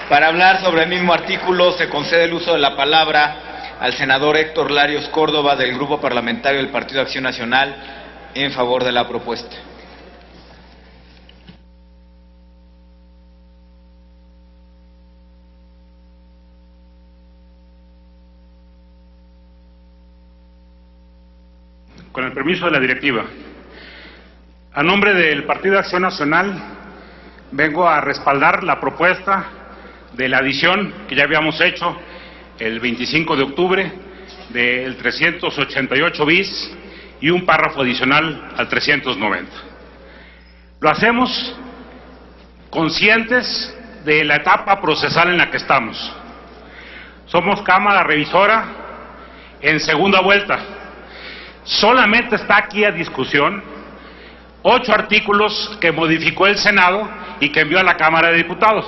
Para hablar sobre el mismo artículo se concede el uso de la palabra al senador Héctor Larios Córdoba del Grupo Parlamentario del Partido Acción Nacional en favor de la propuesta. Con el permiso de la directiva, a nombre del Partido Acción Nacional vengo a respaldar la propuesta de la adición que ya habíamos hecho el 25 de octubre del 388 bis y un párrafo adicional al 390. Lo hacemos conscientes de la etapa procesal en la que estamos. Somos Cámara Revisora en segunda vuelta. Solamente está aquí a discusión 8 artículos que modificó el Senado y que envió a la Cámara de Diputados.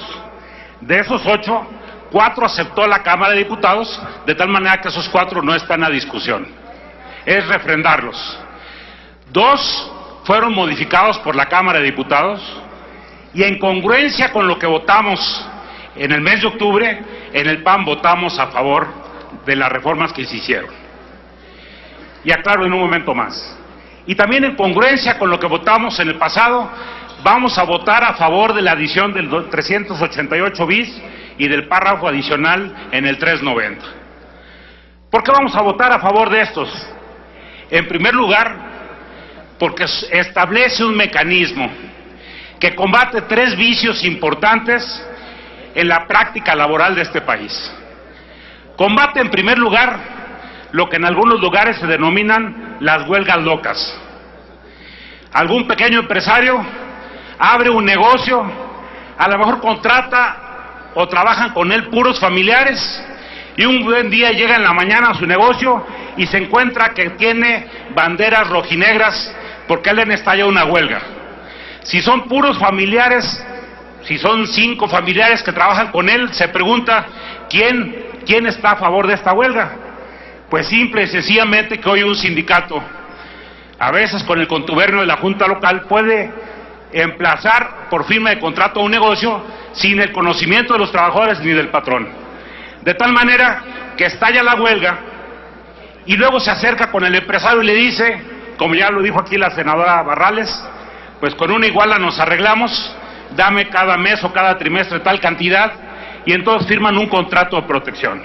De esos 8, 4 aceptó la Cámara de Diputados, de tal manera que esos 4 no están a discusión. Es refrendarlos. 2 fueron modificados por la Cámara de Diputados y en congruencia con lo que votamos en el mes de octubre, en el PAN votamos a favor de las reformas que se hicieron. Y aclaro en un momento más. Y también en congruencia con lo que votamos en el pasado, vamos a votar a favor de la adición del 388 bis y del párrafo adicional en el 390. ¿Por qué vamos a votar a favor de estos? En primer lugar, porque establece un mecanismo que combate 3 vicios importantes en la práctica laboral de este país. Combate en primer lugar lo que en algunos lugares se denominan las huelgas locas. Algún pequeño empresario abre un negocio, a lo mejor contrata o trabajan con él puros familiares, y un buen día llega en la mañana a su negocio y se encuentra que tiene banderas rojinegras porque alguien estalla una huelga. Si son puros familiares, si son 5 familiares que trabajan con él, se pregunta ¿quién está a favor de esta huelga? Pues simple y sencillamente que hoy un sindicato, a veces con el contubernio de la Junta Local, puede emplazar por firma de contrato a un negocio sin el conocimiento de los trabajadores ni del patrón. De tal manera que estalla la huelga y luego se acerca con el empresario y le dice, como ya lo dijo aquí la senadora Barrales, pues con una iguala nos arreglamos, dame cada mes o cada trimestre tal cantidad, y entonces firman un contrato de protección.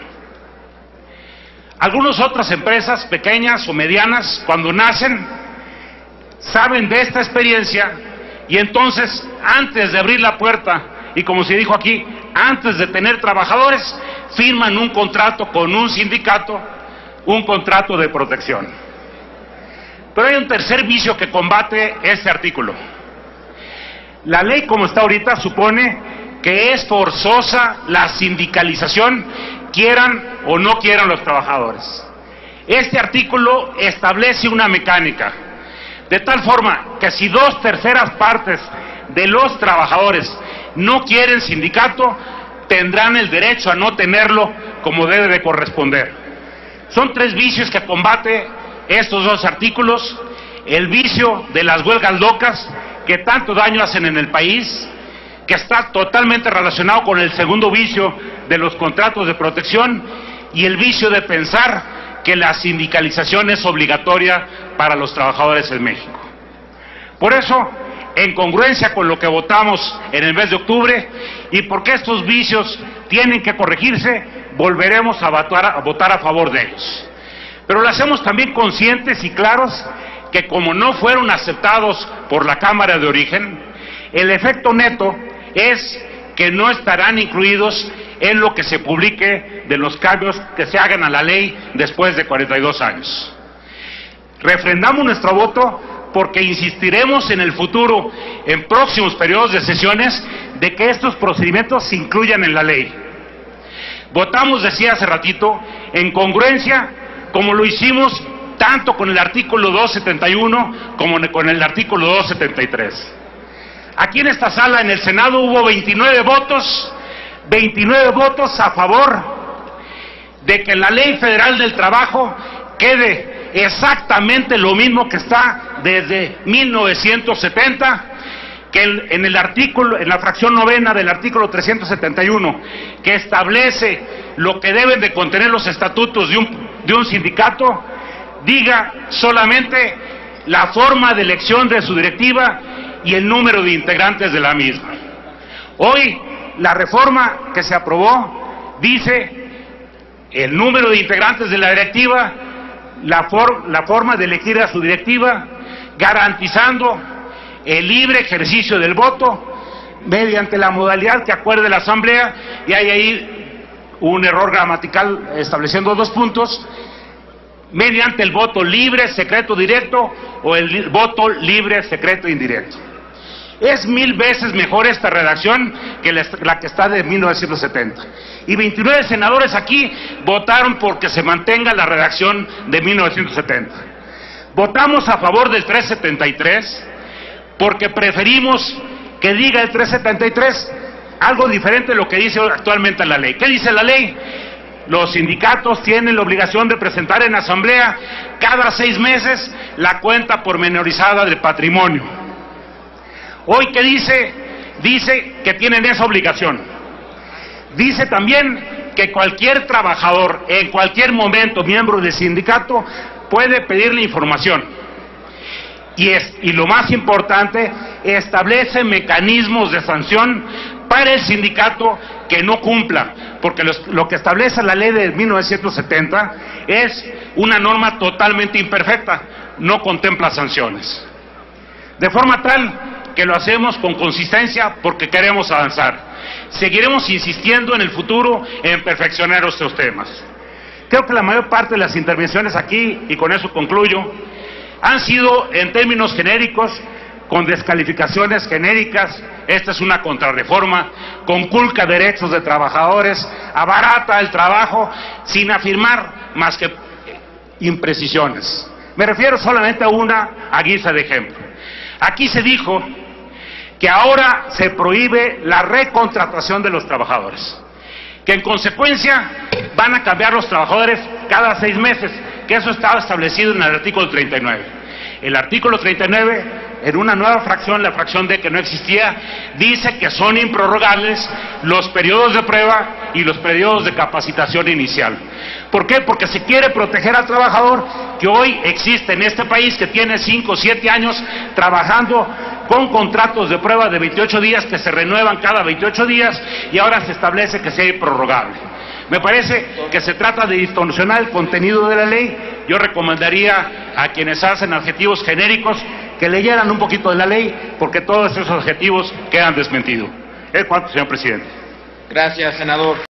Algunas otras empresas pequeñas o medianas, cuando nacen, saben de esta experiencia y entonces, antes de abrir la puerta, y como se dijo aquí, antes de tener trabajadores, firman un contrato con un sindicato, un contrato de protección. Pero hay un tercer vicio que combate este artículo. La ley como está ahorita supone que es forzosa la sindicalización, quieran o no quieran los trabajadores. Este artículo establece una mecánica, de tal forma que si 2/3 partes de los trabajadores no quieren sindicato, tendrán el derecho a no tenerlo como debe de corresponder. Son 3 vicios que combate estos 2 artículos: el vicio de las huelgas locas, que tanto daño hacen en el país, que está totalmente relacionado con el segundo vicio de los contratos de protección, y el vicio de pensar que la sindicalización es obligatoria para los trabajadores en México. Por eso, en congruencia con lo que votamos en el mes de octubre, y porque estos vicios tienen que corregirse, volveremos a votar a favor de ellos. Pero lo hacemos también conscientes y claros que como no fueron aceptados por la Cámara de Origen, el efecto neto es que no estarán incluidos en lo que se publique de los cambios que se hagan a la ley después de 42 años. Refrendamos nuestro voto porque insistiremos en el futuro, en próximos periodos de sesiones, de que estos procedimientos se incluyan en la ley. Votamos, decía hace ratito, en congruencia, como lo hicimos tanto con el artículo 271 como con el artículo 273. Aquí en esta sala, en el Senado, hubo 29 votos a favor de que en la Ley Federal del Trabajo quede exactamente lo mismo que está desde 1970, que en la fracción novena del artículo 371, que establece lo que deben de contener los estatutos de un sindicato, diga solamente la forma de elección de su directiva y el número de integrantes de la misma. Hoy, la reforma que se aprobó dice el número de integrantes de la directiva, la forma de elegir a su directiva, garantizando el libre ejercicio del voto mediante la modalidad que acuerde la Asamblea, y hay ahí un error gramatical estableciendo 2 puntos, mediante el voto libre, secreto, directo, o el voto libre, secreto, indirecto. Es 1000 veces mejor esta redacción que la que está de 1970. Y 29 senadores aquí votaron porque se mantenga la redacción de 1970. Votamos a favor del 373 porque preferimos que diga el 373 algo diferente de lo que dice actualmente la ley. ¿Qué dice la ley? Los sindicatos tienen la obligación de presentar en asamblea cada 6 meses la cuenta pormenorizada del patrimonio. Hoy, ¿qué dice? Dice que tienen esa obligación. Dice también que cualquier trabajador, en cualquier momento, miembro del sindicato, puede pedirle información. Y lo más importante, establece mecanismos de sanción para el sindicato que no cumpla, porque lo que establece la ley de 1970 es una norma totalmente imperfecta, no contempla sanciones. De forma tal que lo hacemos con consistencia porque queremos avanzar. Seguiremos insistiendo en el futuro en perfeccionar estos temas. Creo que la mayor parte de las intervenciones aquí, y con eso concluyo, han sido en términos genéricos, con descalificaciones genéricas. Esta es una contrarreforma, conculca derechos de trabajadores, abarata el trabajo, sin afirmar más que imprecisiones. Me refiero solamente a una a guisa de ejemplo. Aquí se dijo que ahora se prohíbe la recontratación de los trabajadores, que en consecuencia van a cambiar los trabajadores cada 6 meses, que eso estaba establecido en el artículo 39. El artículo 39, en una nueva fracción, la fracción D que no existía, dice que son improrrogables los periodos de prueba y los periodos de capacitación inicial. ¿Por qué? Porque se quiere proteger al trabajador que hoy existe en este país, que tiene 5 o 7 años trabajando con contratos de prueba de 28 días que se renuevan cada 28 días y ahora se establece que sea improrrogable. Me parece que se trata de distorsionar el contenido de la ley. Yo recomendaría a quienes hacen adjetivos genéricos que leyeran un poquito de la ley, porque todos esos adjetivos quedan desmentidos. Es cuanto, señor presidente. Gracias, senador.